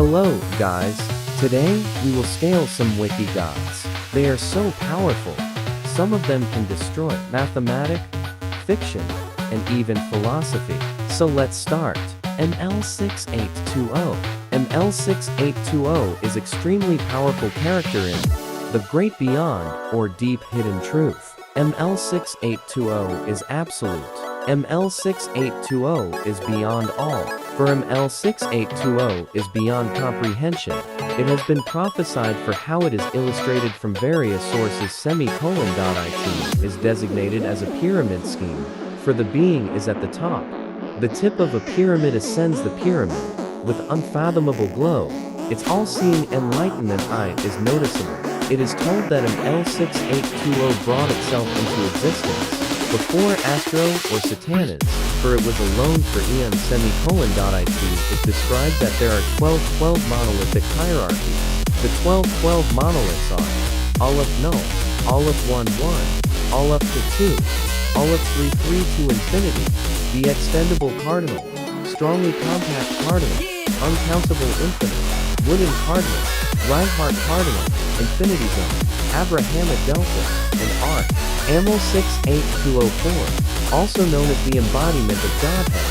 Hello, guys. Today, we will scale some wiki gods. They are so powerful. Some of them can destroy mathematics, fiction, and even philosophy. So let's start. ML6820. ML6820 is extremely powerful character in the Great Beyond or Deep Hidden Truth. ML6820 is absolute. ML6820 is beyond all. For ML6820 is beyond comprehension. It has been prophesied for how it is illustrated from various sources. It is designated as a pyramid scheme, for the being is at the top. The tip of a pyramid ascends the pyramid. With unfathomable glow, its all-seeing enlightenment eye is noticeable. It is told that ML6820 brought itself into existence before Astro or Satanids, for it was alone for eons. It is described that there are 12 monolithic hierarchies. The 12 monoliths are Aleph Null, Aleph 1 1, Aleph to 2, Aleph 3 to infinity, the extendable cardinal, strongly compact cardinal, uncountable infinite, wooden cardinal, Reinhardt cardinal, infinity zone, Abrahamic delta, and arc. ML6820, also known as the embodiment of Godhead,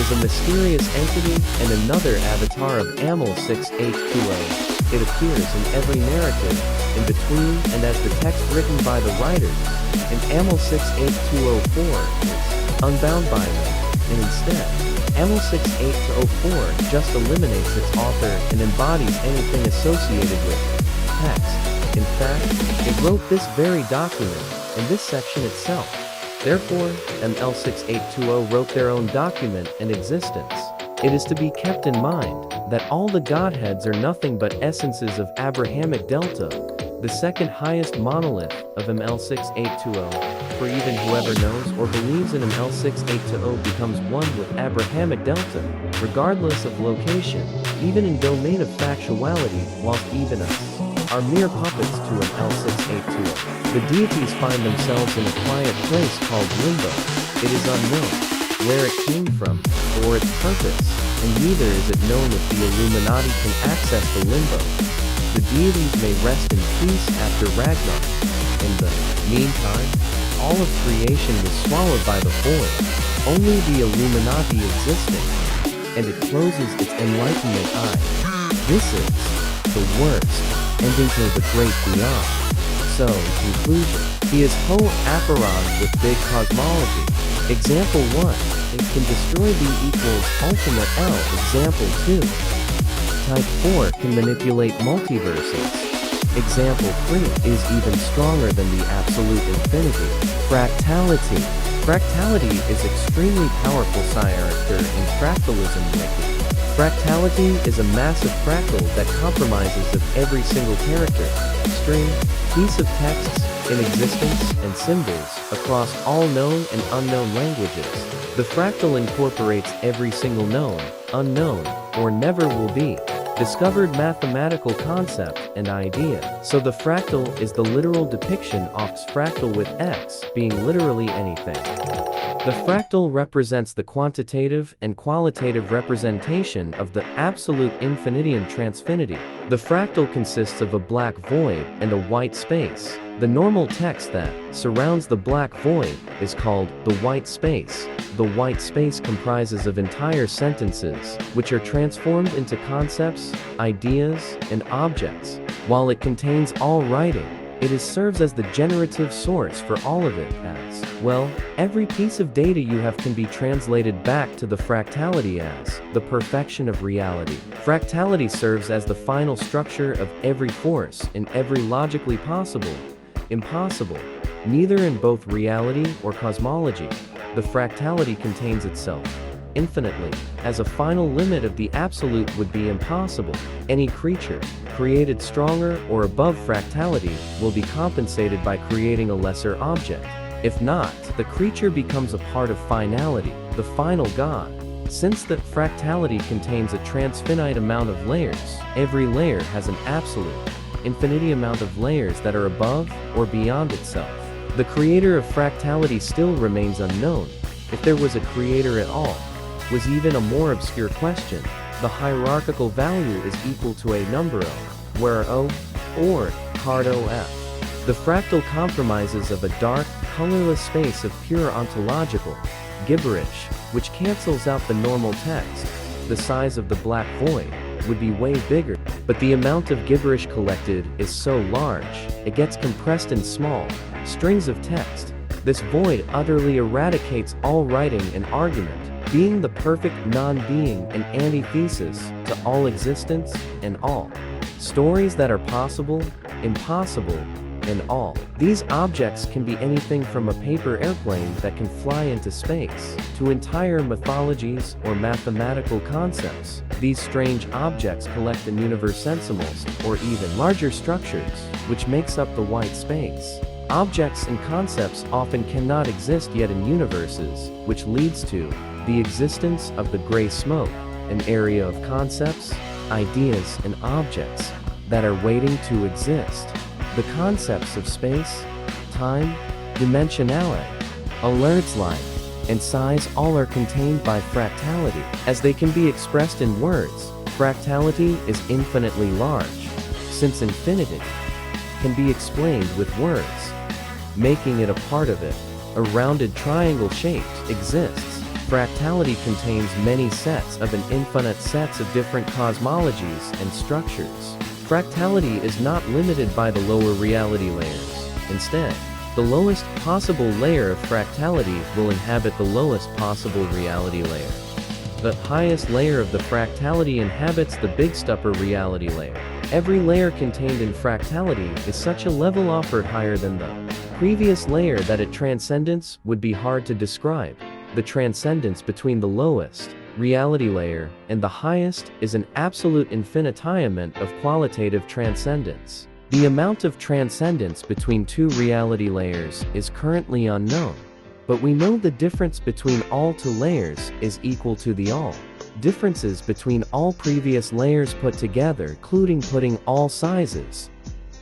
is a mysterious entity and another avatar of ML6820. It appears in every narrative, in between and as the text written by the writers, and ML6820 is unbound by them, and instead, ML6820 just eliminates its author and embodies anything associated with text. In fact, it wrote this very document, in this section itself. Therefore, ML6820 wrote their own document and existence. It is to be kept in mind that all the godheads are nothing but essences of Abrahamic delta, the second highest monolith of ML6820. For even whoever knows or believes in ML6820 becomes one with Abrahamic delta, regardless of location, even in domain of factuality, whilst even us are mere puppets to ML6820. The deities find themselves in a quiet place called Limbo. It is unknown where it came from or its purpose, and neither is it known if the Illuminati can access the Limbo. The deities may rest in peace after Ragnarok. In the meantime, all of creation was swallowed by the void, only the Illuminati existing, and it closes its enlightenment eye. This is the worst ending to the Great Beyond. So, in conclusion, he is Hogh Apeiron with big cosmology. Example 1, it can destroy B equals ultimate L. Example 2, type 4 can manipulate multiverses. Example 3 is even stronger than the absolute infinity. Fractality. Fractality is extremely powerful character in fractalism wiki. Fractality is a massive fractal that compromises of every single character, string, piece of texts, in existence, and symbols, across all known and unknown languages. The fractal incorporates every single known, unknown, or never will be discovered mathematical concept and idea. So the fractal is the literal depiction of fractal with X being literally anything. The fractal represents the quantitative and qualitative representation of the absolute infinity and transfinity. The fractal consists of a black void and a white space. The normal text that surrounds the black void is called the white space. The white space comprises of entire sentences, which are transformed into concepts, ideas, and objects. While it contains all writing, it serves as the generative source for all of it as, well, every piece of data you have can be translated back to the fractality as the perfection of reality. Fractality serves as the final structure of every force in every logically possible, impossible, neither in both reality or cosmology. The fractality contains itself infinitely, as a final limit of the absolute would be impossible. Any creature created stronger or above fractality will be compensated by creating a lesser object. If not, the creature becomes a part of finality, the final God. Since the fractality contains a transfinite amount of layers, every layer has an absolute, infinity amount of layers that are above or beyond itself. The creator of fractality still remains unknown. If there was a creator at all, was even a more obscure question. the hierarchical value is equal to a number O, where O, or card OF. The fractal compromises of a dark, colorless space of pure ontological gibberish, which cancels out the normal text. The size of the black void would be way bigger, but the amount of gibberish collected is so large, it gets compressed in small strings of text. This void utterly eradicates all writing and argument, being the perfect non-being and antithesis to all existence and all stories that are possible, impossible, and all. These objects can be anything from a paper airplane that can fly into space, to entire mythologies or mathematical concepts. These strange objects collect in universensimals, or even larger structures, which makes up the white space. Objects and concepts often cannot exist yet in universes, which leads to the existence of the gray smoke, an area of concepts, ideas, and objects that are waiting to exist. The concepts of space, time, dimensionality, alerts life, and size all are contained by fractality. As they can be expressed in words, fractality is infinitely large, since infinity can be explained with words, making it a part of it. A rounded triangle shape exists. Fractality contains many sets of an infinite sets of different cosmologies and structures. Fractality is not limited by the lower reality layers. Instead, the lowest possible layer of fractality will inhabit the lowest possible reality layer. The highest layer of the fractality inhabits the biggest upper reality layer. Every layer contained in fractality is such a level offered higher than the previous layer that its transcendence would be hard to describe. The transcendence between the lowest reality layer and the highest is an absolute infinitesimal of qualitative transcendence. The amount of transcendence between two reality layers is currently unknown, but we know the difference between all two layers is equal to the all differences between all previous layers put together, including putting all sizes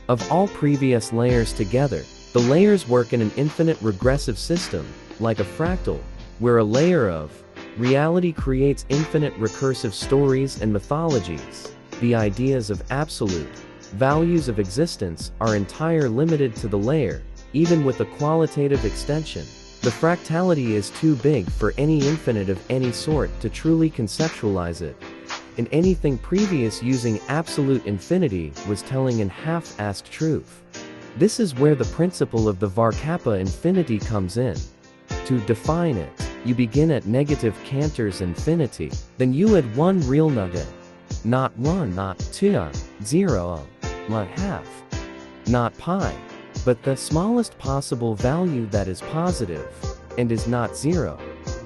of all previous layers together. The layers work in an infinite regressive system, like a fractal, where a layer of reality creates infinite recursive stories and mythologies. The ideas of absolute values of existence are entirely limited to the layer, even with a qualitative extension. The fractality is too big for any infinite of any sort to truly conceptualize it. And anything previous using absolute infinity was telling an half-assed truth. This is where the principle of the var kappa infinity comes in. To define it, you begin at negative Cantor's infinity, then you add one real nugget. Not 1, not 2, 0, not half, not pi, but the smallest possible value that is positive, and is not 0.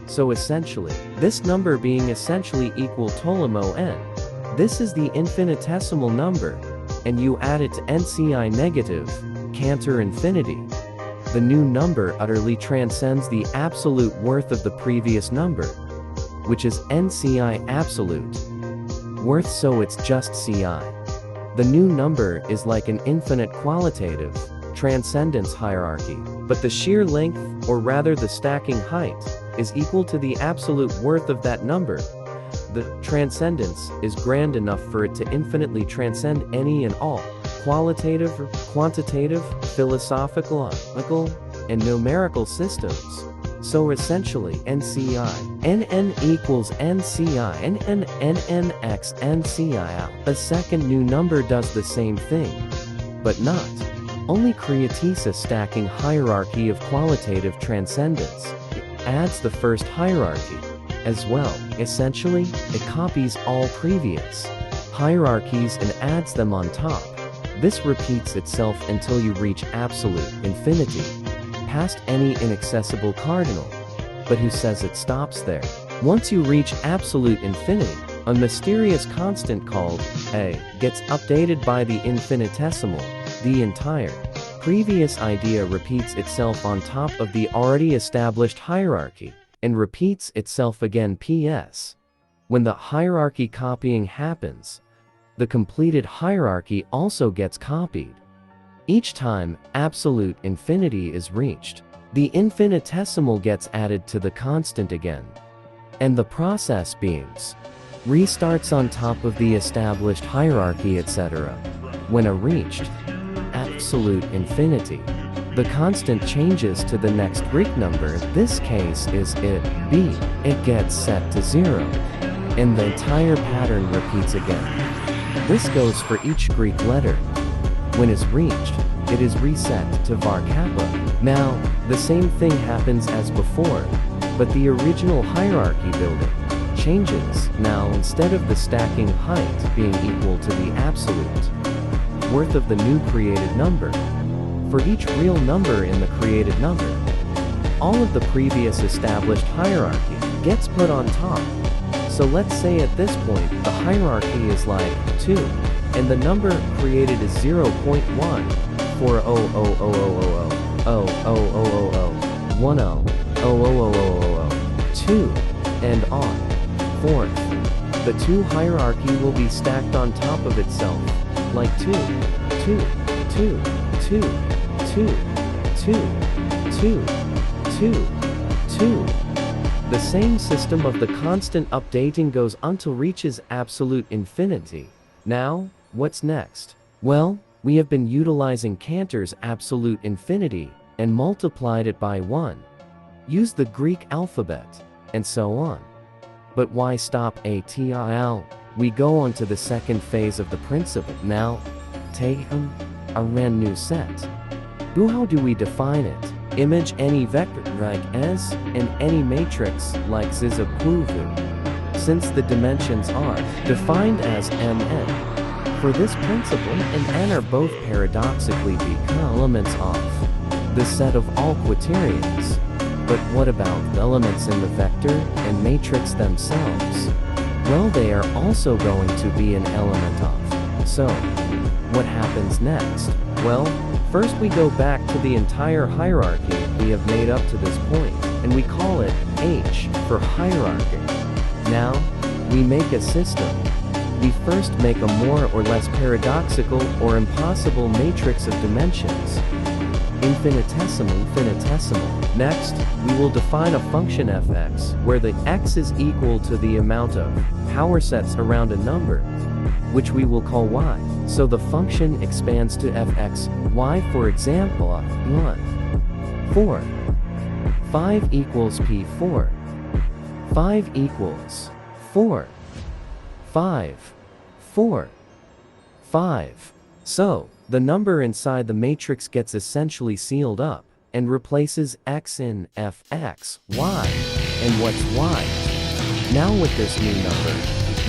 So essentially, this number being essentially equal Ptolemy n. This is the infinitesimal number, and you add it to NCI negative, Cantor infinity. The new number utterly transcends the absolute worth of the previous number, which is NCI absolute worth, so it's just CI. The new number is like an infinite qualitative transcendence hierarchy, but the sheer length, or rather the stacking height, is equal to the absolute worth of that number. The transcendence is grand enough for it to infinitely transcend any and all qualitative, quantitative, philosophical, and numerical systems. So essentially, NCI, NN equals NCI, NN, NNX, NCI. A second new number does the same thing, but not only creates a stacking hierarchy of qualitative transcendence, it adds the first hierarchy as well. Essentially, it copies all previous hierarchies and adds them on top. This repeats itself until you reach absolute infinity, past any inaccessible cardinal. But who says it stops there? Once you reach absolute infinity, a mysterious constant called A gets updated by the infinitesimal. The entire previous idea repeats itself on top of the already established hierarchy, and repeats itself again. PS. When the hierarchy copying happens, the completed hierarchy also gets copied. Each time absolute infinity is reached, the infinitesimal gets added to the constant again. And the process beings restarts on top of the established hierarchy, etc. When a reached absolute infinity, the constant changes to the next Greek number. This case is it, b. It gets set to 0. And the entire pattern repeats again. This goes for each Greek letter. When is reached, it is reset to var kappa. Now, the same thing happens as before, but the original hierarchy building changes. Now, instead of the stacking height being equal to the absolute worth of the new created number, for each real number in the created number, all of the previous established hierarchy gets put on top. So let's say at this point the hierarchy is like 2, and the number created is 0.1 for 2, and on. Fourth, the 2 hierarchy will be stacked on top of itself, like 2, 2, 2, 2, 2, 2, 2, 2, 2. The same system of the constant updating goes until reaches absolute infinity. Now, what's next? Well, we have been utilizing Cantor's absolute infinity and multiplied it by 1. Use the Greek alphabet, and so on. But why stop at all? We go on to the second phase of the principle. Now, take a brand new set. How do we define it? Image any vector like S and any matrix like Zizapuvu, since the dimensions are defined as Mn. For this principle, and n are both paradoxically become elements of the set of all quaternions. But what about the elements in the vector and matrix themselves? Well, they are also going to be an element of. So, what happens next? Well, first we go back to the entire hierarchy we have made up to this point, and we call it H for hierarchy. Now, we make a system. We first make a more or less paradoxical or impossible matrix of dimensions. Infinitesimal. Next, we will define a function fx, where the x is equal to the amount of power sets around a number, which we will call y. So the function expands to fx, y, for example, 1, 4, 5 equals p4, 5 equals 4, 5, 4, 5. So, the number inside the matrix gets essentially sealed up, and replaces x in fx, y, and what's y? Now with this new number,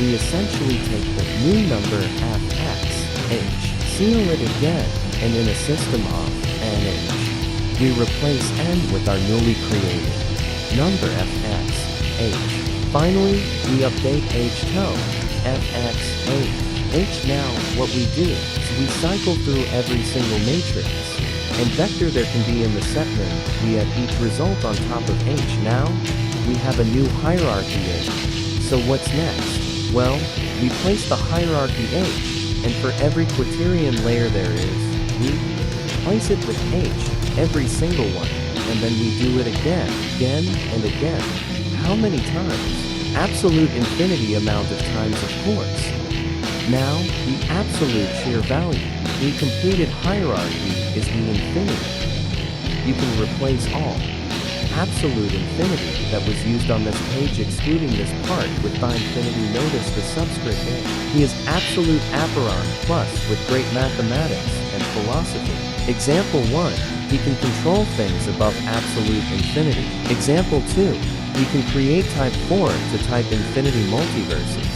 we essentially take the new number fx, h, seal it again, and in a system of nh, we replace n with our newly created number fx, h. Finally, we update h to fx, h. Now, what we do is we cycle through every single matrix and vector there can be in the set name. We add each result on top of h. Now, we have a new hierarchy h. So what's next? Well, we place the hierarchy h, and for every quaternion layer there is, we place it with h, every single one, and then we do it again, and again. How many times? Absolute infinity amount of times, of course. Now, the absolute sheer value, the completed hierarchy, is the infinity. You can replace all absolute infinity that was used on this page excluding this part with by infinity. Notice the subscript A. He is absolute Apeiron plus with great mathematics and philosophy. Example 1. He can control things above absolute infinity. Example 2. He can create type 4 to type infinity multiverses.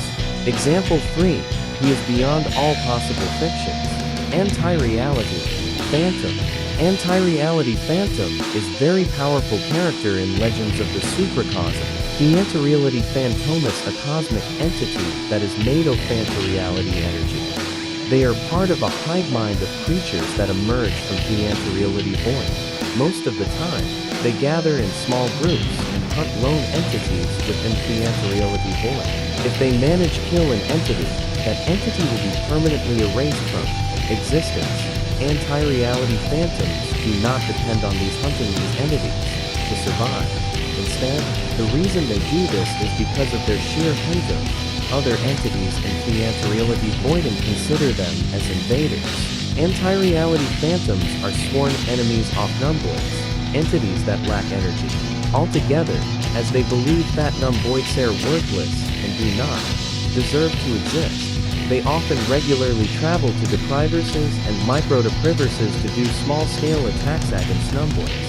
Example 3. He is beyond all possible fictions. Anti-reality. Phantom. Anti-reality Phantom is very powerful character in Legends of the Supracosm. The anti-reality Phantomus, a cosmic entity that is made of anti-reality energy. They are part of a hive mind of creatures that emerge from the anti-reality void. Most of the time, they gather in small groups and hunt lone entities within the anti-reality void. If they manage kill an entity, that entity will be permanently erased from existence. Anti-reality phantoms do not depend on these hunting these entities to survive. Instead, the reason they do this is because of their sheer hate other entities in the anti-reality void and consider them as invaders. Anti-reality phantoms are sworn enemies of numvoids, entities that lack energy altogether, as they believe that numvoids are worthless and do not deserve to exist. They often regularly travel to depriverses and micro-depriverses to do small-scale attacks against numvoids.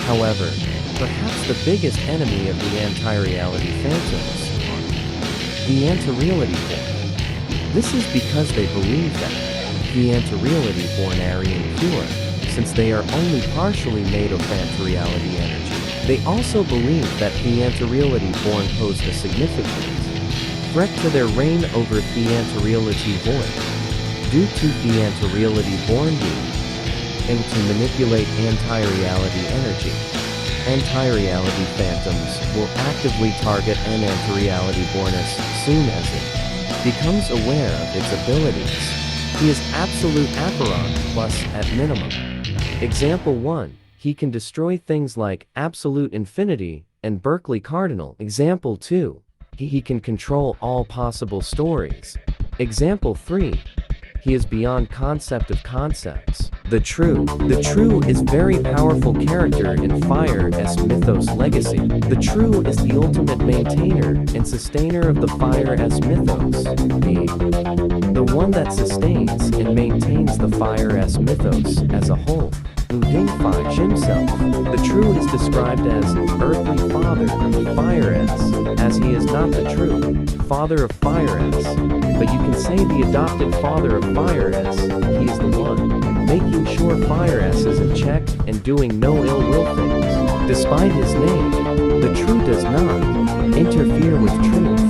However, perhaps the biggest enemy of the anti-reality phantoms are the anti-reality born. This is because they believe that the anti-reality born are impure, since they are only partially made of anti-reality energy. They also believe that the anti-reality born pose a significant threat to their reign over the anti-reality void. Due to the anti-reality born being able to manipulate anti-reality energy, anti-reality phantoms will actively target an anti-reality born as soon as it becomes aware of its abilities. He is absolute Apeiron plus at minimum. Example 1. He can destroy things like absolute infinity and Berkeley Cardinal. Example 2. He can control all possible stories. Example 3. He is beyond concept of concepts. The True is very powerful character in Fire's mythos legacy. The True is the ultimate maintainer and sustainer of the Fire's mythos, the one that sustains and maintains the Fire's mythos as a whole. Udingfi himself, the True is described as earthly father of Fire's, as he is not the true father of Fire's, but you can say the adopted father of Fire's. He is the one making sure Fire's is in check and doing no ill will things. Despite his name, the True does not interfere with truth.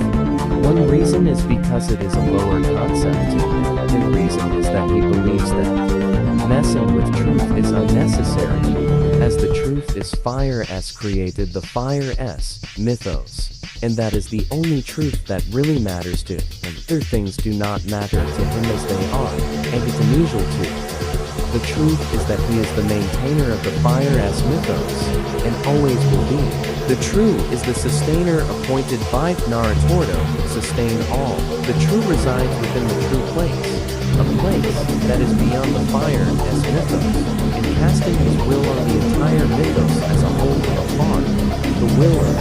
One reason is because it is a lower concept to him. The reason is that he believes that messing with truth is unnecessary, as the truth is Fire's created the Fire's mythos, and that is the only truth that really matters to him. Other things do not matter to him as they are, and it's unusual to him. The truth is that he is the maintainer of the Fire's mythos, and always will be. The True is the sustainer appointed by Narutordo to sustain all. The True resides within the True place, a place that is beyond the Fire's mythos, and casting his will on the entire mythos as a whole from afar. The will of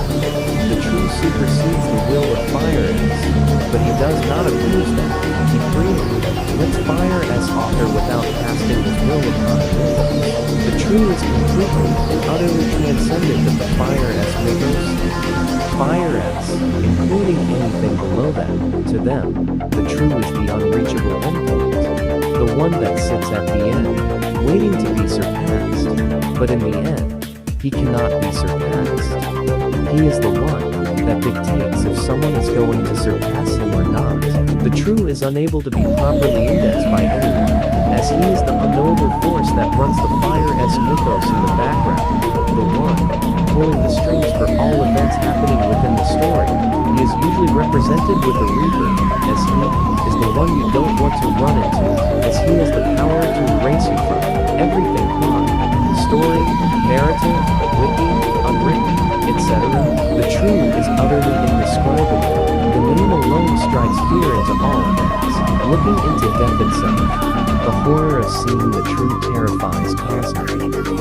the True supersedes the will of Fire's, but he does not abuse them. He freely lets Fire's author without casting his will upon the mythos. The True is completely and utterly transcendent of the Fire's mythos. Fire's, including anything below that, to them, the True is the unreachable endpoint, the one that sits at the end, waiting to be surpassed, but in the end, he cannot be surpassed. He is the one that dictates if someone is going to surpass him or not. The True is unable to be properly indexed by anyone, as he is the unknowable force that runs the Fire's mythos in the background, the one pulling the strings for all events happening within the story. He is usually represented with a Reaper, as he is the one you don't want to run into, as he has the power to erase you from everything from story, narrative, wiki, unwritten, etc. The True is utterly indescribable. The name alone strikes fear into all events. Looking into death itself, the horror of seeing the True terrifies cosmic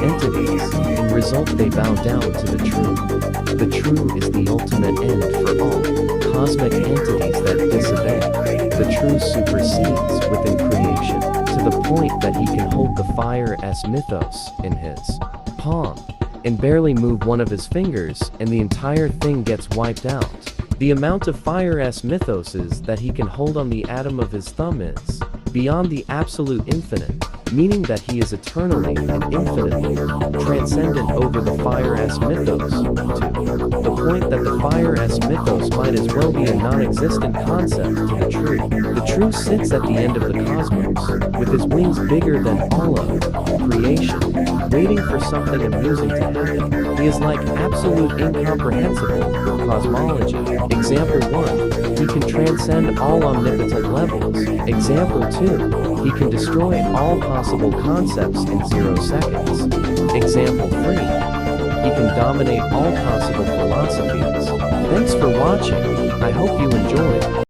entities. In result, they bow down to the True. The True is the ultimate end for all cosmic entities that disobey. The True supersedes within creation, to the point that he can hold the Fire's mythos in his palm and barely move one of his fingers, and the entire thing gets wiped out. The amount of Fire's mythoses that he can hold on the atom of his thumb is beyond the absolute infinite, meaning that he is eternally and infinitely transcendent over the Fire's mythos, to the point that the Fire's mythos might as well be a non-existent concept to the True. The True sits at the end of the cosmos, with his wings bigger than all of creation, waiting for something amusing to happen. He is like absolute incomprehensible cosmology. Example 1. He can transcend all omnipotent levels. Example 2. He can destroy all possible concepts in 0 seconds. Example 3. He can dominate all possible philosophies. Thanks for watching. I hope you enjoyed.